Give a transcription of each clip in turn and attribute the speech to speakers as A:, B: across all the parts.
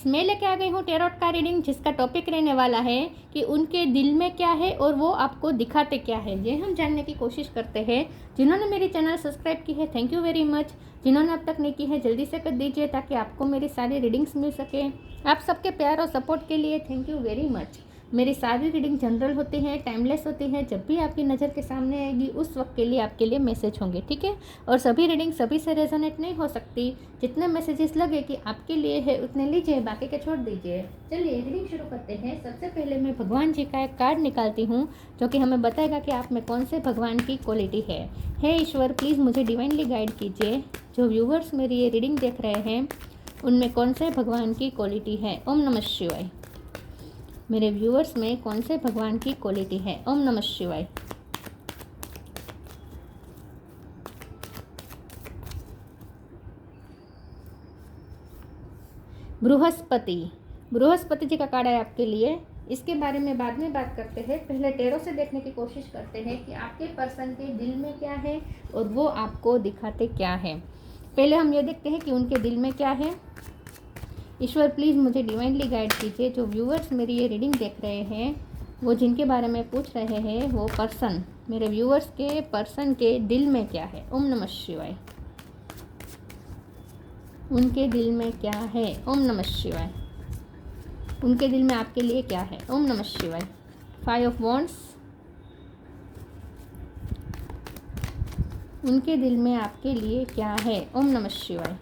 A: Friends, मैं लेके आ गई हूँ टेरोट का रीडिंग, जिसका टॉपिक रहने वाला है कि उनके दिल में क्या है और वो आपको दिखाते क्या है। ये हम जानने की कोशिश करते हैं। जिन्होंने मेरी चैनल सब्सक्राइब की है, थैंक यू वेरी मच। जिन्होंने अब तक नहीं की है, जल्दी से कर दीजिए ताकि आपको मेरी सारी रीडिंग्स मिल सके। आप सबके प्यार और सपोर्ट के लिए थैंक यू वेरी मच। मेरी सारी रीडिंग जनरल होती है, टाइमलेस होती है। जब भी आपकी नज़र के सामने आएगी उस वक्त के लिए आपके लिए मैसेज होंगे, ठीक है। और सभी रीडिंग सभी से रेजोनेट नहीं हो सकती। जितने मैसेजेस लगे कि आपके लिए है उतने लीजिए, बाकी के छोड़ दीजिए। चलिए रीडिंग शुरू करते हैं। सबसे पहले मैं भगवान जी का एक कार्ड निकालती हूँ जो कि हमें बताएगा कि आप में कौन से भगवान की क्वालिटी है। हे ईश्वर, प्लीज़ मुझे डिवाइनली गाइड कीजिए। जो व्यूवर्स मेरी ये रीडिंग देख रहे हैं उनमें कौन से भगवान की क्वालिटी है। ओम नमः शिवाय। मेरे व्यूअर्स में कौन से भगवान की क्वालिटी है। ओम नमः शिवाय। बृहस्पति जी का कार्ड है आपके लिए। इसके बारे में बाद में बात करते हैं। पहले टेरो से देखने की कोशिश करते हैं कि आपके पर्सन के दिल में क्या है और वो आपको दिखाते क्या है। पहले हम ये देखते हैं कि उनके दिल में क्या है। ईश्वर, प्लीज़ मुझे डिवाइनली गाइड कीजिए। जो व्यूअर्स मेरी ये रीडिंग देख रहे हैं, वो जिनके बारे में पूछ रहे हैं, वो पर्सन, मेरे व्यूअर्स के पर्सन के दिल में क्या है। ओम नमः शिवाय। उनके दिल में क्या है। ओम नमः शिवाय। उनके दिल में आपके लिए क्या है। ओम नमः शिवाय। 5 ऑफ वॉन्ड्स। उनके दिल में आपके लिए क्या है। ओम नमः शिवाय।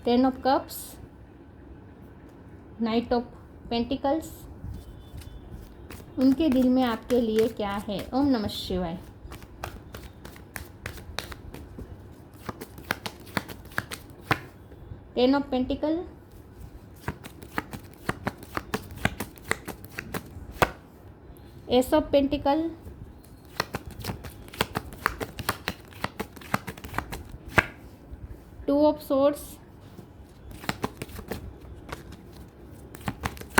A: 10 of cups. Night of pentacles. उनके दिल में आपके लिए क्या है। ओम नमः शिवाय। 10 of pentacle. Ace of pentacle. 2 of swords.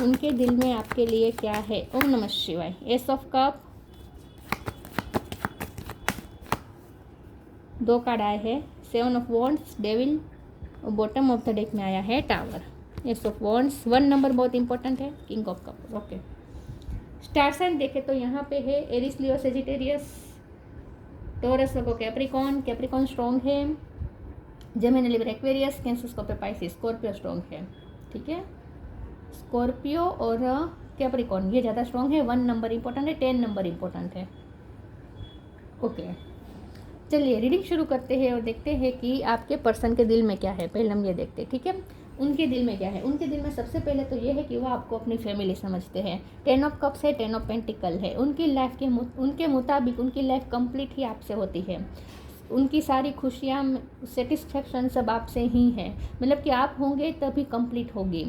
A: उनके दिल में आपके लिए क्या है। ओम नमः शिवाय। S of cup. 2 कार्ड आए हैं। 7 ऑफ वॉन्ड्स, डेविल, और बॉटम ऑफ द डेक में आया है tower. Ace of wands, 1 number बहुत इंपॉर्टेंट है। King of cup. Okay, star sign देखे तो यहाँ पे है Aries, Leo, Sagittarius, Taurus, Virgo, Capricorn. Capricorn strong है। Gemini, Libra, Aquarius, Cancer, Scorpio, Pisces. Scorpio strong है, ठीक है। स्कॉर्पियो और कैप्रिकॉन ये ज़्यादा स्ट्रॉन्ग है। 1 नंबर इंपॉर्टेंट है, 10 नंबर इंपॉर्टेंट है। ओके, चलिए रीडिंग शुरू करते हैं और देखते हैं कि आपके पर्सन के दिल में क्या है। पहले हम ये देखते हैं, ठीक है। उनके दिल में क्या है। उनके दिल में सबसे पहले तो ये है कि वो आपको अपनी फैमिली समझते हैं। 10 ऑफ कप्स है, 10 ऑफ पेंटिकल है। उनकी लाइफ के उनके मुताबिक उनकी लाइफ कंप्लीट ही आपसे होती है। उनकी सारी खुशियाँ, सेटिस्फेक्शन सब आपसे ही है। मतलब कि आप होंगे तभी कंप्लीट होगी।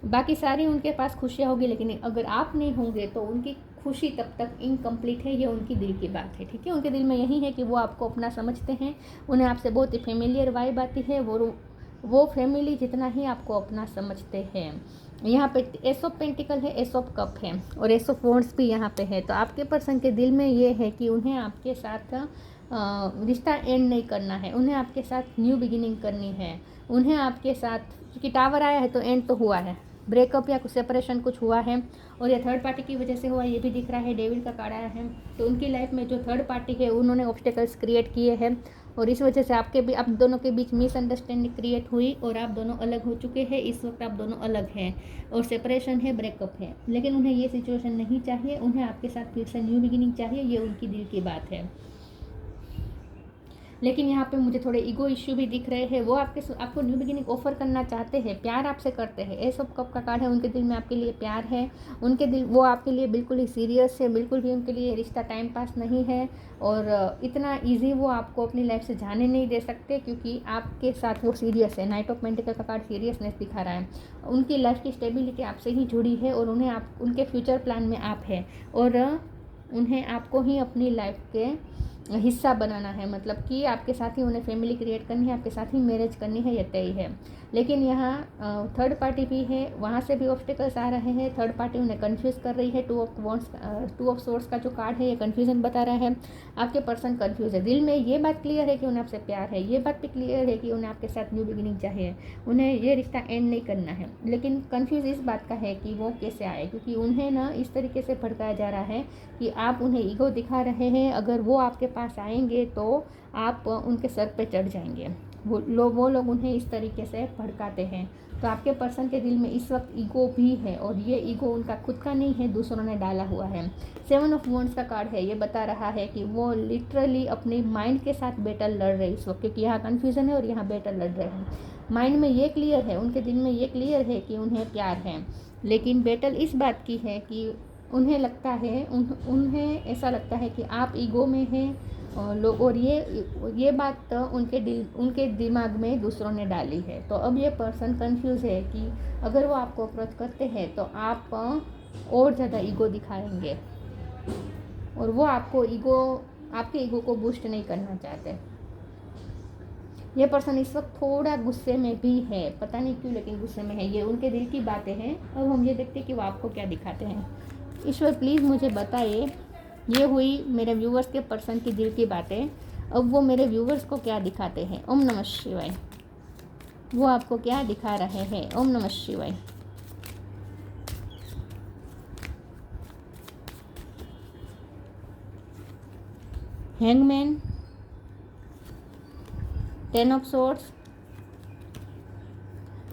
A: बाकी सारी उनके पास खुशियाँ होगी, लेकिन अगर आप नहीं होंगे तो उनकी खुशी तब तक इनकम्प्लीट है। ये उनकी दिल की बात है, ठीक है। उनके दिल में यही है कि वो आपको अपना समझते हैं। उन्हें आपसे बहुत ही फेमिलियर वाइब आती है। वो फैमिली जितना ही आपको अपना समझते हैं। यहाँ पे एस ऑफ पेंटिकल है, एस ऑफ कप है और एस ऑफ वॉन्ड्स भी यहाँ पे है। तो आपके पर्सन के दिल में ये है कि उन्हें आपके साथ रिश्ता एंड नहीं करना है। उन्हें आपके साथ न्यू बिगिनिंग करनी है। उन्हें आपके साथ, क्योंकि टावर आया है तो एंड तो हुआ है, ब्रेकअप या कुछ सेपरेशन कुछ हुआ है और ये थर्ड पार्टी की वजह से हुआ, ये भी दिख रहा है। डेविल का कार्ड आया है। तो उनकी लाइफ में जो थर्ड पार्टी है उन्होंने ऑब्स्टेकल्स क्रिएट किए हैं और इस वजह से आप दोनों के बीच मिसअंडरस्टैंडिंग क्रिएट हुई और आप दोनों अलग हो चुके हैं। इस वक्त आप दोनों अलग हैं और सेपरेशन है, ब्रेकअप है। लेकिन उन्हें ये सिचुएशन नहीं चाहिए। उन्हें आपके साथ फिर से न्यू बिगिनिंग चाहिए। ये उनकी दिल की बात है। लेकिन यहाँ पे मुझे थोड़े ईगो इश्यू भी दिख रहे हैं। वो आपको न्यू बिगिनिंग ऑफर करना चाहते हैं, प्यार आपसे करते हैं। एस ऑफ कप का कार्ड है। उनके दिल में आपके लिए प्यार है। वो आपके लिए बिल्कुल ही सीरियस है। बिल्कुल भी उनके लिए रिश्ता टाइम पास नहीं है और इतना ईजी वो आपको अपनी लाइफ से जाने नहीं दे सकते, क्योंकि आपके साथ वो सीरियस है। नाइट ऑफ पेंटिकल का कार्ड सीरियसनेस दिखा रहा है। उनकी लाइफ की स्टेबिलिटी आपसे ही जुड़ी है और उनके फ्यूचर प्लान में आप है और उन्हें आपको ही अपनी लाइफ के हिस्सा बनाना है। मतलब कि आपके साथ ही उन्हें फैमिली क्रिएट करनी है, आपके साथ ही मैरिज करनी है, ये तय है। लेकिन यहाँ थर्ड पार्टी भी है, वहाँ से भी ऑब्स्टेकल्स आ रहे हैं। थर्ड पार्टी उन्हें कंफ्यूज कर रही है। टू ऑफ सोर्ड्स का जो कार्ड है ये कंफ्यूजन बता रहा है। आपके पर्सन कंफ्यूज है। दिल में ये बात क्लियर है कि उन्हें आपसे प्यार है, ये बात भी क्लियर है कि उन्हें आपके साथ न्यू बिगिनिंग चाहिए, उन्हें ये रिश्ता एंड नहीं करना है, लेकिन कंफ्यूज इस बात का है कि वो कैसे आए, क्योंकि उन्हें ना इस तरीके से भड़काया जा रहा है कि आप उन्हें ईगो दिखा रहे हैं। अगर वो आपके पास आएंगे तो आप उनके सर पे चढ़ जाएंगे। वो लोग उन्हें इस तरीके से भड़काते हैं। तो आपके पर्सन के दिल में इस वक्त ईगो भी है, और ये ईगो उनका खुद का नहीं है, दूसरों ने डाला हुआ है। 7 ऑफ वॉन्ड्स का कार्ड है, ये बता रहा है कि वो लिटरली अपने माइंड के साथ बैटल लड़ रहे इस वक्त, क्योंकि यहाँ कन्फ्यूज़न है और यहाँ बैटल लड़ रहे हैं। माइंड में ये क्लियर है, उनके दिल में ये क्लियर है कि उन्हें प्यार है, लेकिन बैटल इस बात की है कि उन्हें लगता है उन्हें ऐसा लगता है कि आप ईगो में हैं लोग, और ये बात तो उनके दिमाग में दूसरों ने डाली है। तो अब ये पर्सन कंफ्यूज है कि अगर वो आपको अप्रोच करते हैं तो आप और ज़्यादा ईगो दिखाएंगे, और वो आपके ईगो को बूस्ट नहीं करना चाहते। ये पर्सन इस वक्त थोड़ा गुस्से में भी है, पता नहीं क्यों, लेकिन गुस्से में है। ये उनके दिल की बातें हैं। अब हम ये देखते हैं कि वो आपको क्या दिखाते हैं। ईश्वर प्लीज़ मुझे बताइए, ये हुई मेरे व्यूवर्स के पर्सन की दिल की बातें। अब वो मेरे व्यूवर्स को क्या दिखाते हैं। ओम नमः शिवाय। वो आपको क्या दिखा रहे हैं। ओम नमः शिवाय। Hangman, 10 of swords,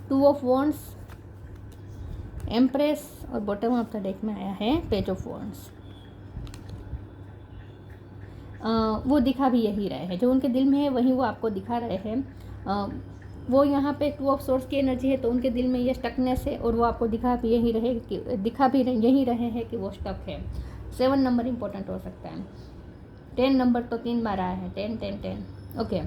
A: 2 of wands, empress, और बॉटम ऑफ द डेक में आया है पेज ऑफ वॉन्ड्स। वो दिखा भी यही रहे हैं, जो उनके दिल में है वही वो आपको दिखा रहे हैं। वो यहाँ पे 2 ऑफ सोर्ड्स की एनर्जी है, तो उनके दिल में ये स्टकनेस है, और वो आपको दिखा भी यही रहे हैं कि वो स्टक है। 7 नंबर इंपॉर्टेंट हो सकता है। 10 नंबर तो 3 बार आया है, 10 10 10। ओके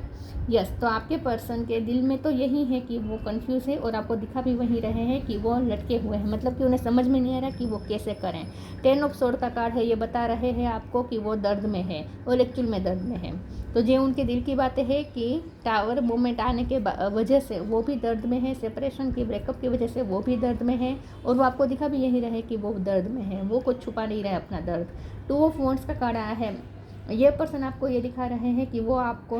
A: यस, तो आपके पर्सन के दिल में तो यही है कि वो कंफ्यूज है, और आपको दिखा भी वही रहे हैं कि वो लटके हुए हैं, मतलब कि उन्हें समझ में नहीं आ रहा कि वो कैसे करें। 10 ऑफ सोर्ड का कार्ड है, ये बता रहे हैं आपको कि वो दर्द में है, और एक्चुअल में दर्द में है। तो ये उनके दिल की बातें है कि टावर मूवमेंट आने के वजह से वो भी दर्द में है, सेपरेशन की ब्रेकअप की वजह से वो भी दर्द में है, और वो आपको दिखा भी यही रहे कि वो दर्द में है, वो कुछ छुपा नहीं रहा है अपना दर्द। 2 ऑफ वॉन्ड्स का कार्ड आया है, ये पर्सन आपको ये दिखा रहे हैं कि वो आपको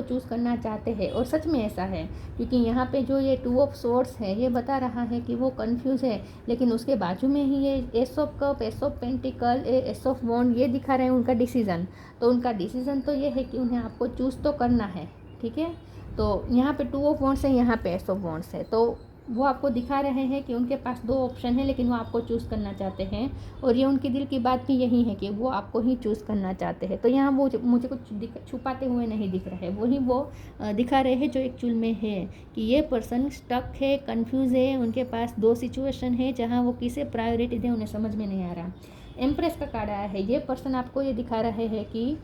A: चूज़ करना चाहते हैं, और सच में ऐसा है, क्योंकि यहाँ पे जो ये 2 ऑफ सोर्ड्स है ये बता रहा है कि वो कंफ्यूज है, लेकिन उसके बाजू में ही ये ace of cup, ace of pentacle, ace of wand ये दिखा रहे हैं उनका डिसीज़न। तो उनका डिसीज़न तो ये है कि उन्हें आपको चूज़ तो करना है, ठीक है। तो यहाँ पे 2 ऑफ वॉन्ड्स है, यहाँ पे एस ऑफ वॉन्ड्स है, तो वो आपको दिखा रहे हैं कि उनके पास 2 ऑप्शन है, लेकिन वो आपको चूज़ करना चाहते हैं, और ये उनके दिल की बात भी यही है कि वो आपको ही चूज़ करना चाहते हैं। तो यहाँ वो मुझे कुछ छुपाते हुए नहीं दिख रहा है, वही वो दिखा रहे हैं जो एक्चुअल में है, कि ये पर्सन स्टक है, कंफ्यूज है, उनके पास 2 सिचुएशन है जहाँ वो किसे प्रायोरिटी दें उन्हें समझ में नहीं आ रहा। एम्प्रेस का कार्ड आया है, ये पर्सन आपको ये दिखा रहे हैं कि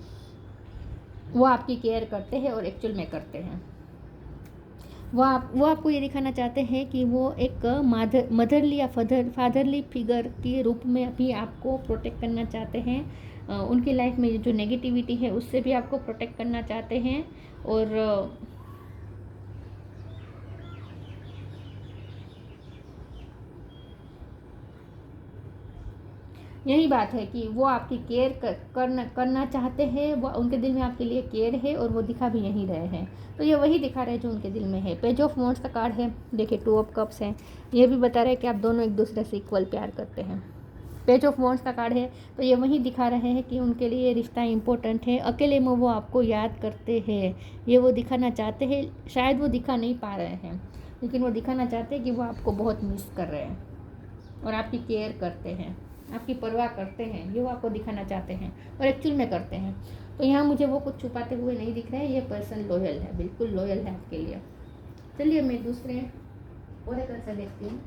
A: वो आपकी केयर करते हैं, और एक्चुअल में करते हैं। वो आपको ये दिखाना चाहते हैं कि वो एक मदरली या फादरली फिगर के रूप में भी आपको प्रोटेक्ट करना चाहते हैं। उनकी लाइफ में जो नेगेटिविटी है उससे भी आपको प्रोटेक्ट करना चाहते हैं, और यही बात है कि वो आपकी केयर करना चाहते हैं, वो उनके दिल में आपके लिए केयर है, और वो दिखा भी यही रहे हैं। तो ये वही दिखा रहे हैं जो उनके दिल में है। पेज ऑफ वॉन्ड्स का कार्ड है, देखिए 2 ऑफ कप्स है, ये भी बता रहे हैं कि आप दोनों एक दूसरे से इक्वल प्यार करते हैं। पेज ऑफ वॉन्ड्स का कार्ड है, तो ये वही दिखा रहे हैं कि उनके लिए रिश्ता इंपॉर्टेंट है, अकेले में वो आपको याद करते हैं, ये वो दिखाना चाहते हैं। शायद वो दिखा नहीं पा रहे हैं, लेकिन वो दिखाना चाहते हैं कि वो आपको बहुत मिस कर रहे हैं, और आपकी केयर करते हैं, आपकी परवाह करते हैं, ये वो आपको दिखाना चाहते हैं, और एक्चुअल में करते हैं। तो यहाँ मुझे वो कुछ छुपाते हुए नहीं दिख रहा है, ये पर्सन लॉयल है, बिल्कुल लॉयल है आपके लिए। चलिए मैं दूसरे ओरेकल से देखती हूँ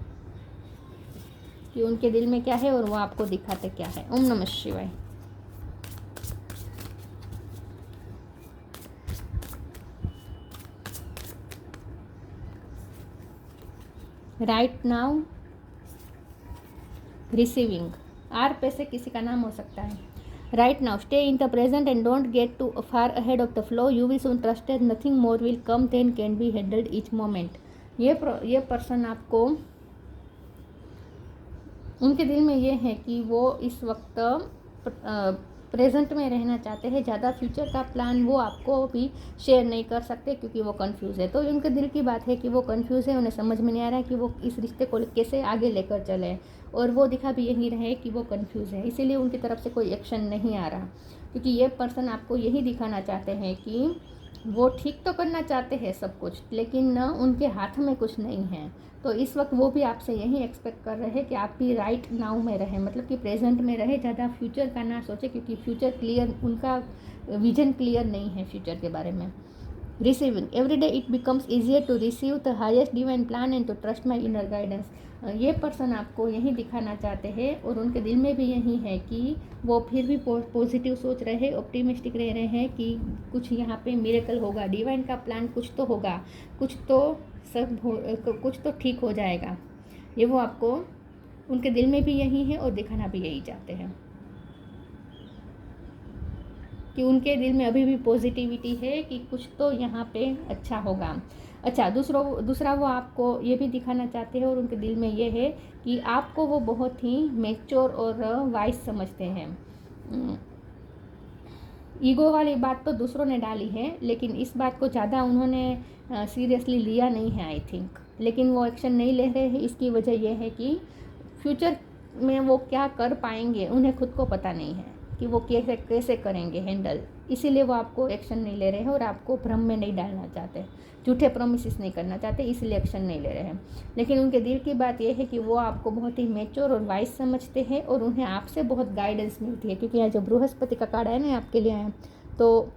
A: कि उनके दिल में क्या है और वो आपको दिखाते क्या है। ओम नमः शिवाय। राइट नाउ रिसीविंग, आर पे से किसी का नाम हो सकता है। Right now stay in the present and don't get too far ahead of the flow, you will soon trust nothing more will come than can be handled each moment. ये person आपको, उनके दिल में ये है कि वो इस वक्त प्रेजेंट में रहना चाहते हैं, ज़्यादा फ्यूचर का प्लान वो आपको भी शेयर नहीं कर सकते क्योंकि वो कंफ्यूज है। तो उनके दिल की बात है कि वो कंफ्यूज है, उन्हें समझ में नहीं आ रहा है कि वो इस रिश्ते को कैसे आगे लेकर चले, और वो दिखा भी यही रहे कि वो कंफ्यूज है, इसीलिए उनकी तरफ से कोई एक्शन नहीं आ रहा। क्योंकि ये पर्सन आपको यही दिखाना चाहते हैं कि वो ठीक तो करना चाहते हैं सब कुछ, लेकिन न उनके हाथ में कुछ नहीं है। तो इस वक्त वो भी आपसे यही एक्सपेक्ट कर रहे हैं कि आप भी राइट नाउ में रहें, मतलब कि प्रेजेंट में रहे, ज़्यादा फ्यूचर का ना सोचे, क्योंकि फ्यूचर क्लियर, उनका विजन क्लियर नहीं है फ्यूचर के बारे में। Receiving every day it becomes easier to receive the highest divine plan and to trust my inner guidance. ये पर्सन आपको यही दिखाना चाहते हैं, और उनके दिल में भी यही है कि वो फिर भी पॉजिटिव सोच रहे हैं, ऑप्टिमिस्टिक रह रहे हैं कि कुछ यहाँ पे मिरेकल होगा, डिवाइन का प्लान कुछ तो होगा, कुछ तो ठीक हो जाएगा। ये वो आपको, उनके दिल में भी यही है और दिखाना भी यही चाहते हैं कि उनके दिल में अभी भी पॉजिटिविटी है कि कुछ तो यहाँ पे अच्छा होगा। अच्छा, दूसरा वो आपको ये भी दिखाना चाहते हैं, और उनके दिल में ये है कि आपको वो बहुत ही मैच्योर और वाइज समझते हैं। ईगो वाली बात तो दूसरों ने डाली है, लेकिन इस बात को ज़्यादा उन्होंने सीरियसली लिया नहीं है आई थिंक, लेकिन वो एक्शन नहीं ले रहे हैं। इसकी वजह यह है कि फ्यूचर में वो क्या कर पाएंगे उन्हें खुद को पता नहीं है कि वो कैसे करेंगे हैंडल, इसीलिए वो आपको एक्शन नहीं ले रहे हैं और आपको भ्रम में नहीं डालना चाहते, झूठे प्रोमिस नहीं करना चाहते, इसलिए एक्शन नहीं ले रहे हैं। लेकिन उनके दिल की बात यह है कि वो आपको बहुत ही मैच्योर और वाइज समझते हैं, और उन्हें आपसे बहुत गाइडेंस मिलती है। क्योंकि यहाँ जो बृहस्पति का कार्ड है ना आपके लिए आया, तो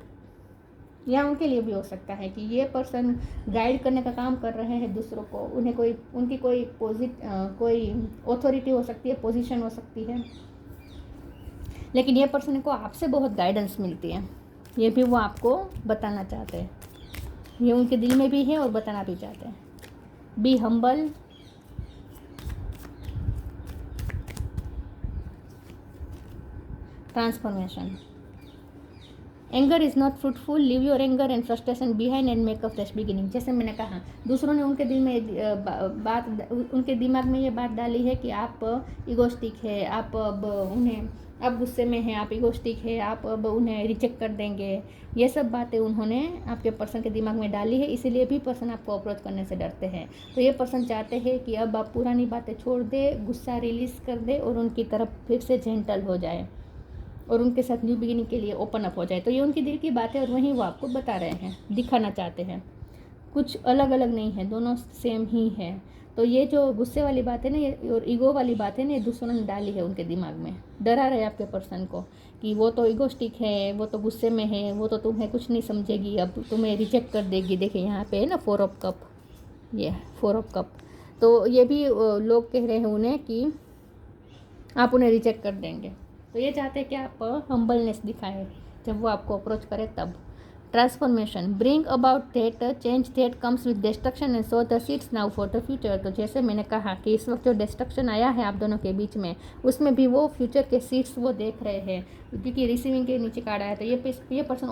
A: या उनके लिए भी हो सकता है कि ये पर्सन गाइड करने का काम कर रहे हैं दूसरों को, उन्हें उनकी कोई ऑथोरिटी हो सकती है, पोजीशन हो सकती है, लेकिन ये पर्सन को आपसे बहुत गाइडेंस मिलती है। ये भी वो आपको बताना चाहते हैं, ये उनके दिल में भी है और बताना भी चाहते हैं। Be humble, transformation, anger is not fruitful, leave your anger and frustration behind and make a fresh beginning. जैसे मैंने कहा, दूसरों ने उनके दिल में उनके दिमाग में ये बात डाली है कि आप इगोस्टिक है, आप अब गुस्से में हैं, आप इगोस्टिक है, आप अब उन्हें रिजेक्ट कर देंगे। ये सब बातें उन्होंने आपके पर्सन के दिमाग में डाली है, इसीलिए भी पर्सन आपको अप्रोच करने से डरते हैं। तो ये पर्सन चाहते हैं कि अब आप पुरानी बातें छोड़ दे, गुस्सा रिलीज़ कर दे और उनकी तरफ फिर से जेंटल हो जाए और उनके साथ न्यू बिगिनिंग के लिए ओपन अप हो जाए। तो ये उनकी दिल की बात है और वहीं वो आपको बता रहे हैं, दिखाना चाहते हैं। कुछ अलग अलग नहीं है, दोनों सेम ही है। तो ये जो गुस्से वाली बात है ना और ईगो वाली बात है ना, दूसरों ने डाली है उनके दिमाग में, डरा रहे आपके पर्सन को कि वो तो ईगोस्टिक है, वो तो गुस्से में है, वो तो तुम्हें कुछ नहीं समझेगी, अब तुम्हें रिजेक्ट कर देगी। देखिए यहाँ पे है ना 4 ऑफ कप, ये 4 ऑफ कप। तो ये भी लोग कह रहे हैं उन्हें कि आप उन्हें रिजेक्ट कर देंगे। तो ये चाहते हैं कि आप हम्बलनेस दिखाएं जब वो आपको अप्रोच करे तब। Transformation, bring about that change that comes with destruction and so the seeds now for the future. तो जैसे मैंने कहा कि इस वक्त जो डिस्ट्रक्शन आया है आप दोनों के बीच में, उसमें भी वो फ्यूचर के सीड्स वो देख रहे हैं, क्योंकि रिसीविंग के नीचे कार्ड आया। तो ये पर्सन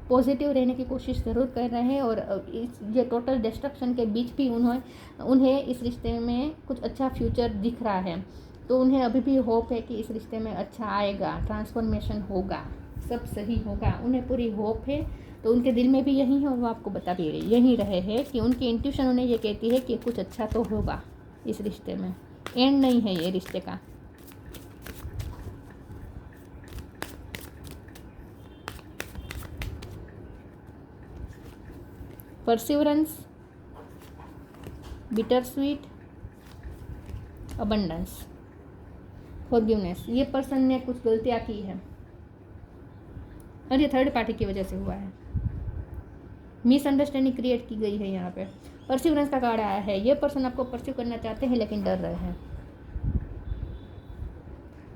A: पॉजिटिव रहने की कोशिश ज़रूर कर रहे हैं, और ये टोटल डिस्ट्रक्शन के बीच भी उन्हें इस रिश्ते में कुछ अच्छा फ्यूचर दिख रहा है। तो उन्हें अभी भी होप है कि इस रिश्ते में अच्छा आएगा, ट्रांसफॉर्मेशन होगा, सब सही होगा, उन्हें पूरी होप है। तो उनके दिल में भी यही है और वो आपको बता भी यही रहे हैं कि उनकी इंट्यूशन उन्हें ये कहती है कि कुछ अच्छा तो होगा इस रिश्ते में, एंड नहीं है ये रिश्ते का। Perseverance, bitter sweet, abundance, forgiveness. ये पर्सन ने कुछ गलतियाँ की है और ये थर्ड पार्टी की वजह से हुआ है, मिसअंडरस्टैंडिंग क्रिएट की गई है। यहाँ पे परसिवरेंस का कार्ड आया है। ये पर्सन आपको परस्यू करना चाहते हैं लेकिन डर रहे हैं।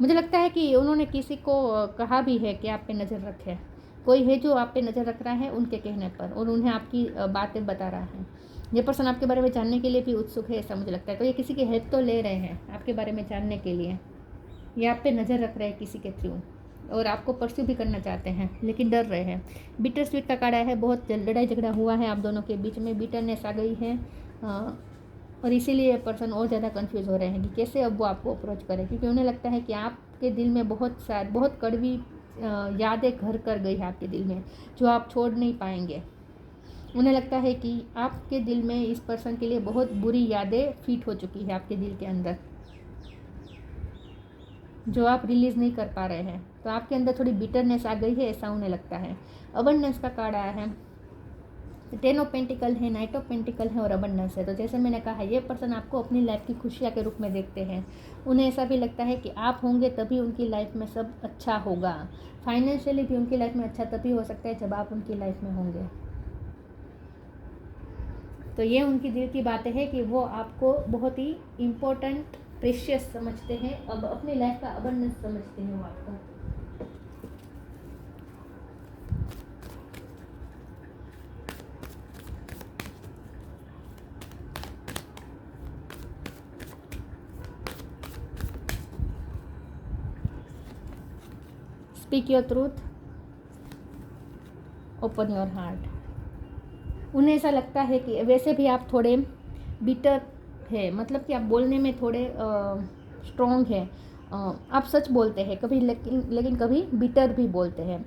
A: मुझे लगता है कि उन्होंने किसी को कहा भी है कि आप पे नज़र रखे, कोई है जो आप पे नज़र रख रहा है उनके कहने पर, और उन्हें आपकी बातें बता रहा है। ये पर्सन आपके बारे में जानने के लिए भी उत्सुक है, ऐसा मुझे लगता है। तो ये किसी की हेल्प तो ले रहे हैं आपके बारे में जानने के लिए, ये आप पे नज़र रख रहे हैं किसी के थ्रू, और आपको परस्यू भी करना चाहते हैं लेकिन डर रहे हैं। बिटर स्वीट का कार्ड आया है। बहुत लड़ाई झगड़ा हुआ है आप दोनों के बीच में, बिटरनेस आ गई है, और इसीलिए ये पर्सन और ज़्यादा कंफ्यूज हो रहे हैं कि कैसे अब वो आपको अप्रोच करें, क्योंकि उन्हें लगता है कि आपके दिल में बहुत कड़वी यादें घर कर गई है आपके दिल में, जो आप छोड़ नहीं पाएंगे। उन्हें लगता है कि आपके दिल में इस पर्सन के लिए बहुत बुरी यादें फिट हो चुकी है आपके दिल के अंदर, जो आप रिलीज़ नहीं कर पा रहे हैं। तो आपके अंदर थोड़ी बिटरनेस आ गई है, ऐसा उन्हें लगता है। अबंडेंस का कार्ड आया है, 10 ऑफ पेंटिकल है, नाइट ऑफ पेंटिकल है और अबंडेंस है। तो जैसे मैंने कहा, ये पर्सन आपको अपनी लाइफ की खुशियाँ के रूप में देखते हैं। उन्हें ऐसा भी लगता है कि आप होंगे तभी उनकी लाइफ में सब अच्छा होगा। फाइनेंशियली भी उनकी लाइफ में अच्छा तभी हो सकता है जब आप उनकी लाइफ में होंगे। तो ये उनकी दिल की बातें हैं कि वो आपको बहुत ही इम्पोर्टेंट, प्रेशियस समझते हैं, अब अपनी लाइफ का अबंडेंस समझते हैं वो आपको। Speak your truth, open your heart. उन्हें ऐसा लगता है कि वैसे भी आप थोड़े बिटर है, मतलब कि आप बोलने में थोड़े स्ट्रॉन्ग है, आप सच बोलते हैं कभी, लेकिन कभी बिटर भी बोलते हैं।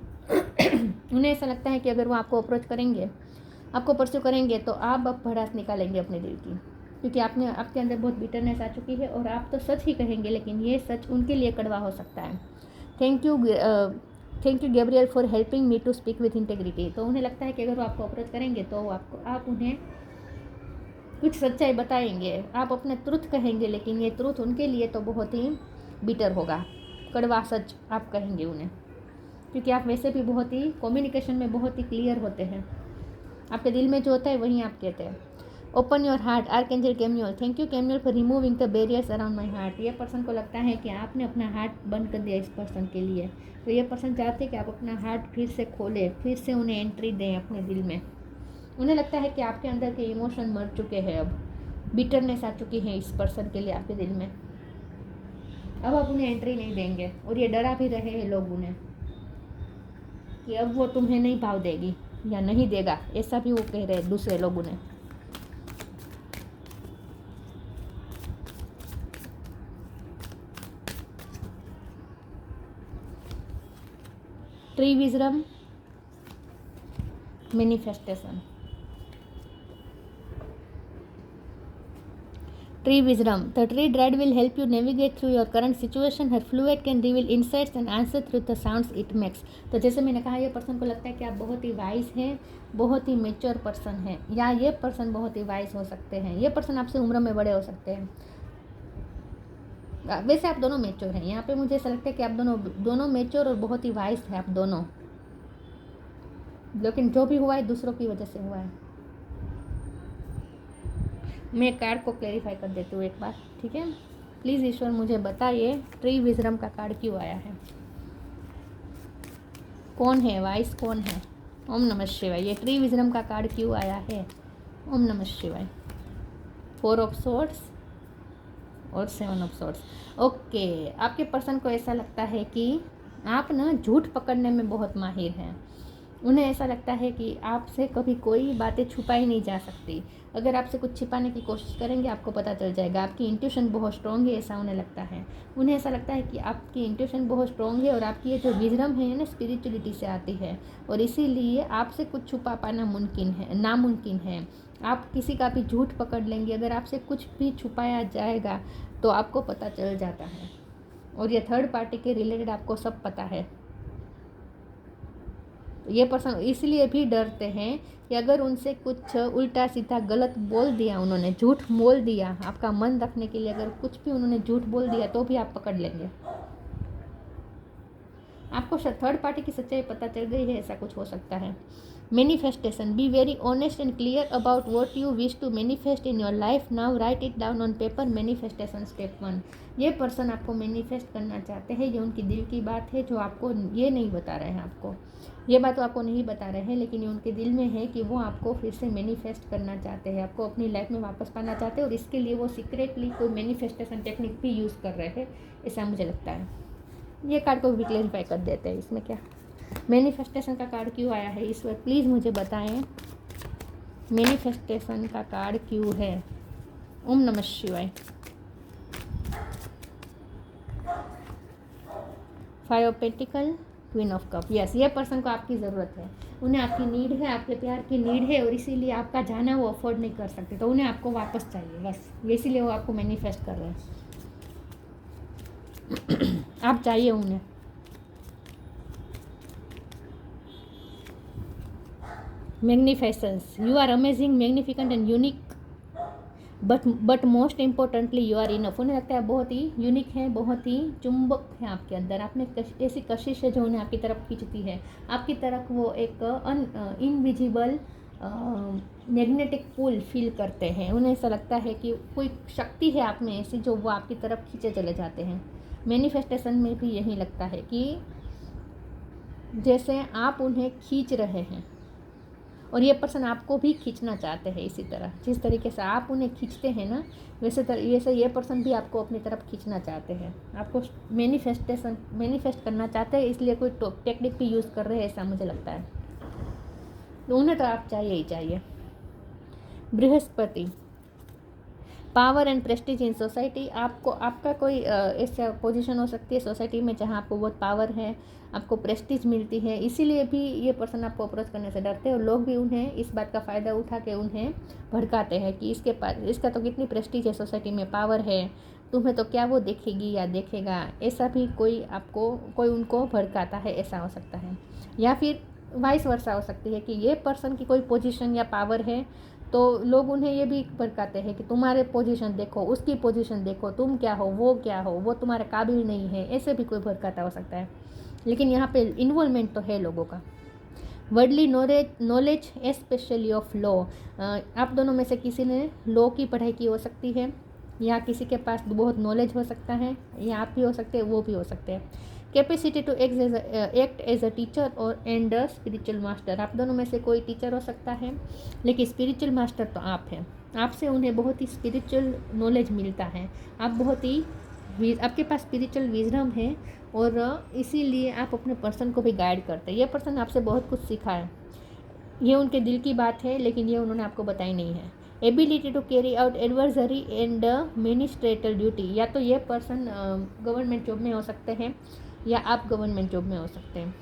A: उन्हें ऐसा लगता है कि अगर वो आपको अप्रोच करेंगे, आपको परस्यू करेंगे, तो आप अब भड़ास निकालेंगे अपने दिल की, क्योंकि आपके अंदर बहुत बिटरनेस आ चुकी है और आप तो सच ही कहेंगे, लेकिन ये सच उनके लिए कड़वा हो सकता है। Thank you Gabriel for helping me to speak with integrity. तो उन्हें लगता है कि अगर वो आपको अप्रोच करेंगे तो आप उन्हें कुछ सच्चाई बताएंगे, आप अपने ट्रुथ कहेंगे, लेकिन ये ट्रुथ उनके लिए तो बहुत ही बिटर होगा, कड़वा सच आप कहेंगे उन्हें, क्योंकि आप वैसे भी बहुत ही कम्युनिकेशन में बहुत ही क्लियर होते हैं। आपके दिल में जो होता है वही आप कहते हैं। Open your heart, archangel Chamuel. Thank you Chamuel for removing the barriers around my heart. ये पर्सन को लगता है कि आपने अपना हार्ट बंद कर दिया इस पर्सन के लिए, तो ये पर्सन चाहते हैं कि आप अपना हार्ट फिर से खोलें, फिर से उन्हें एंट्री दें अपने दिल में। उन्हें लगता है कि आपके अंदर के इमोशन मर चुके हैं, अब बिटरनेस आ चुकी है इस पर्सन के लिए आपके दिल में, अब आप उन्हें एंट्री नहीं देंगे। और ये डरा भी रहे हैं लोग उन्हें कि अब वो तुम्हें नहीं भाव देगी या नहीं देगा, ऐसा भी वो कह रहे हैं दूसरे लोग उन्हें। Tree wisdom, manifestation. Tree wisdom. The tree dread will help you navigate through your current situation. Her fluid can reveal insights and answer through the sounds it makes. तो जैसे मैंने कहा, ये पर्सन को लगता है कि आप बहुत ही वाइज हैं, बहुत ही मेच्योर पर्सन हैं, या ये पर्सन बहुत ही वाइज हो सकते हैं। ये पर्सन आपसे उम्र में बड़े हो सकते हैं। वैसे आप दोनों मेच्योर हैं, यहाँ पे मुझे ऐसा लगता है कि आप दोनों मेच्योर और बहुत ही वाइज हैं आप दोनों, लेकिन जो भी हुआ है दूसरों की वजह से हुआ है। मैं कार्ड को क्लैरिफाई कर देती हूँ एक बार, ठीक है। प्लीज़ ईश्वर मुझे बताइए ट्री विजडम का कार्ड क्यों आया है, कौन है वाइस, कौन है। ओम नमः शिवाय। ये ट्री विजडम का कार्ड क्यों आया है, ओम नमः शिवाय। 4 ऑफ सोर्ड्स और 7 ऑफ सोर्ड्स। ओके, आपके पर्सन को ऐसा लगता है कि आप ना झूठ पकड़ने में बहुत माहिर हैं। उन्हें ऐसा लगता है कि आपसे कभी कोई बातें छुपाई नहीं जा सकती। अगर आपसे कुछ छिपाने की कोशिश करेंगे आपको पता चल जाएगा। आपकी इंट्यूशन बहुत स्ट्रॉन्ग है, ऐसा उन्हें लगता है। उन्हें ऐसा लगता है कि आपकी इंट्यूशन बहुत स्ट्रॉन्ग है और आपकी ये जो विजडम है ना, स्पिरिचुअलिटी से आती है, और इसीलिए आपसे कुछ छुपा पाना नामुमकिन है। आप किसी का भी झूठ पकड़ लेंगे, अगर आपसे कुछ भी छुपाया जाएगा तो आपको पता चल जाता है। और ये थर्ड पार्टी के रिलेटेड आपको सब पता है। ये पर्सन इसलिए भी डरते हैं कि अगर उनसे कुछ उल्टा सीधा गलत बोल दिया, उन्होंने झूठ बोल दिया, आपका मन रखने के लिए अगर कुछ भी उन्होंने झूठ बोल दिया तो भी आप पकड़ लेंगे। आपको थर्ड पार्टी की सच्चाई पता चल गई है, ऐसा कुछ हो सकता है। Manifestation, be very honest and clear about what you wish to manifest in your life now, write it down on paper. Manifestation step 1। ये पर्सन आपको मैनिफेस्ट करना चाहते हैं, ये उनकी दिल की बात है जो आपको ये नहीं बता रहे हैं। आपको ये बात तो आपको नहीं बता रहे हैं, लेकिन ये उनके दिल में है कि वो आपको फिर से मैनिफेस्ट करना चाहते हैं, आपको अपनी लाइफ में वापस पाना चाहते हैं, और इसके लिए वो सीक्रेटली कोई मैनिफेस्टेशन टेक्निक भी यूज़ कर रहे हैं, ऐसा मुझे लगता है। ये कार्ड को भी क्लैरिफाई कर देते हैं, इसमें क्या मैनिफेस्टेशन का कार्ड क्यों आया है ईश्वर, प्लीज़ मुझे बताएं। मैनिफेस्टेशन का कार्ड क्यों है? ओम नमः शिवाय। 5 of pentacle, queen of cup. Yes, ये पर्सन को आपकी ज़रूरत है, उन्हें आपकी नीड है, आपके प्यार की नीड है, और इसीलिए आपका जाना वो अफोर्ड नहीं कर सकते, तो उन्हें आपको वापस चाहिए बस, इसीलिए वो आपको मैनिफेस्ट कर रहे हैं। आप चाहिए उन्हें। Magnificence, you are amazing, magnificent and unique, but most importantly you are enough. उन्हें लगता है बहुत ही यूनिक है, बहुत ही चुंबक है आपके अंदर, आप में ऐसी कशिश है जो उन्हें आपकी तरफ खींचती है, आपकी तरफ वो एक इनविजिबल मैग्नेटिक पुल फील करते हैं। उन्हें ऐसा लगता है कि कोई शक्ति है आप में ऐसी जो वो आपकी तरफ खींचे चले जाते हैं। मैनिफेस्टेशन में भी यही लगता है कि जैसे आप उन्हें खींच रहे हैं और ये पर्सन आपको भी खींचना चाहते हैं, इसी तरह जिस तरीके से आप उन्हें खींचते हैं ना, वैसे ये पर्सन भी आपको अपनी तरफ खींचना चाहते हैं, आपको मैनिफेस्ट करना चाहते हैं, इसलिए कोई टेक्निक भी यूज़ कर रहे हैं ऐसा मुझे लगता है। तो उन्हें तो आप चाहिए ही चाहिए। Brihaspati, power and Prestige in society, आपका कोई ऐसा पोजीशन हो सकती है सोसाइटी में जहाँ आपको बहुत पावर है, आपको प्रेस्टीज मिलती है, इसीलिए भी ये पर्सन आपको अप्रोच करने से डरते हैं, और लोग भी उन्हें इस बात का फ़ायदा उठा के उन्हें भड़काते हैं कि इसका तो कितनी प्रेस्टीज है, सोसाइटी में पावर है, तुम्हें तो क्या वो देखेगी या देखेगा, ऐसा भी कोई उनको भड़काता है, ऐसा हो सकता है। या फिर वाइस वर्सा हो सकती है कि ये पर्सन की कोई पोजीशन या पावर है तो लोग उन्हें ये भी भड़काते हैं कि तुम्हारे पोजीशन देखो, उसकी पोजीशन देखो, तुम क्या हो, वो तुम्हारे काबिल नहीं है, ऐसे भी कोई भड़काता हो सकता है। लेकिन यहाँ पे इन्वॉल्वमेंट तो है लोगों का। Worldly knowledge specially of law, आप दोनों में से किसी ने लॉ की पढ़ाई की हो सकती है, या किसी के पास बहुत नॉलेज हो सकता है, या आप भी हो सकते हैं, वो भी हो सकते हैं। Capacity to act as a teacher और एंड अ स्पिरिचुअल मास्टर, आप दोनों में से कोई टीचर हो सकता है, लेकिन स्पिरिचुअल मास्टर तो आप हैं, आपसे उन्हें बहुत ही स्पिरिचुअल नॉलेज मिलता है, आपके पास स्पिरिचुअल विजडम है, और इसीलिए आप अपने पर्सन को भी गाइड करते हैं। ये पर्सन आपसे बहुत कुछ सीखा है, ये उनके दिल की बात है, लेकिन ये उन्होंने आपको बताई नहीं है। Ability to carry out adversary and administrator duty, या तो ये पर्सन गवर्नमेंट जॉब में हो सकते हैं, या आप गवर्नमेंट जॉब में हो सकते हैं।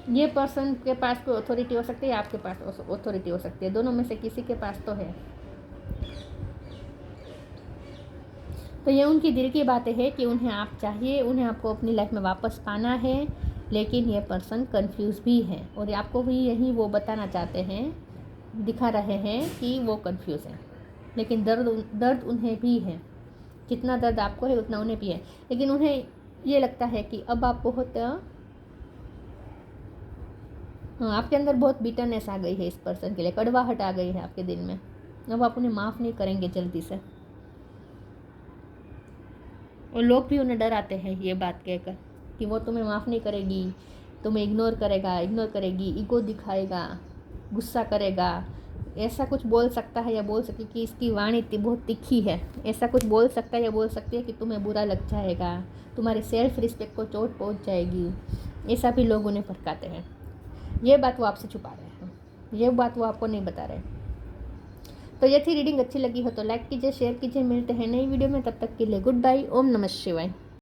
A: ये पर्सन के पास कोई अथॉरिटी हो सकती है, आपके पास अथॉरिटी हो सकती है, दोनों में से किसी के पास तो है। तो ये उनकी दिल की बातें हैं कि उन्हें आप चाहिए, उन्हें आपको अपनी लाइफ में वापस पाना है, लेकिन ये पर्सन कंफ्यूज भी है, और आपको भी यही वो बताना चाहते हैं, दिखा रहे हैं कि वो कंफ्यूज हैं, लेकिन दर्द उन्हें भी है, जितना दर्द आपको है उतना उन्हें भी है, लेकिन उन्हें ये लगता है कि अब आप आपके अंदर बहुत बिटरनेस आ गई है इस पर्सन के लिए, कड़वाहट आ गई है आपके दिल में, अब आप उन्हें माफ़ नहीं करेंगे जल्दी से, और लोग भी उन्हें डराते हैं ये बात कहकर कि वो तुम्हें माफ़ नहीं करेगी, तुम्हें इग्नोर करेगी, ईगो दिखाएगा, गुस्सा करेगा, ऐसा कुछ बोल सकता है या बोल सकती कि इसकी वाणी बहुत तीखी है, ऐसा कुछ बोल सकता है या बोल सकती है कि तुम्हें बुरा लग जाएगा, तुम्हारे सेल्फ रिस्पेक्ट को चोट पहुंच जाएगी, ऐसा भी लोग उन्हें भड़काते हैं। ये बात वो आपसे छुपा रहे हैं, ये बात वो आपको नहीं बता रहे। तो ये थी रीडिंग, अच्छी लगी हो तो लाइक कीजिए, शेयर कीजिए, मिलते हैं नई वीडियो में, तब तक के लिए गुड बाय, ओम नमः शिवाय।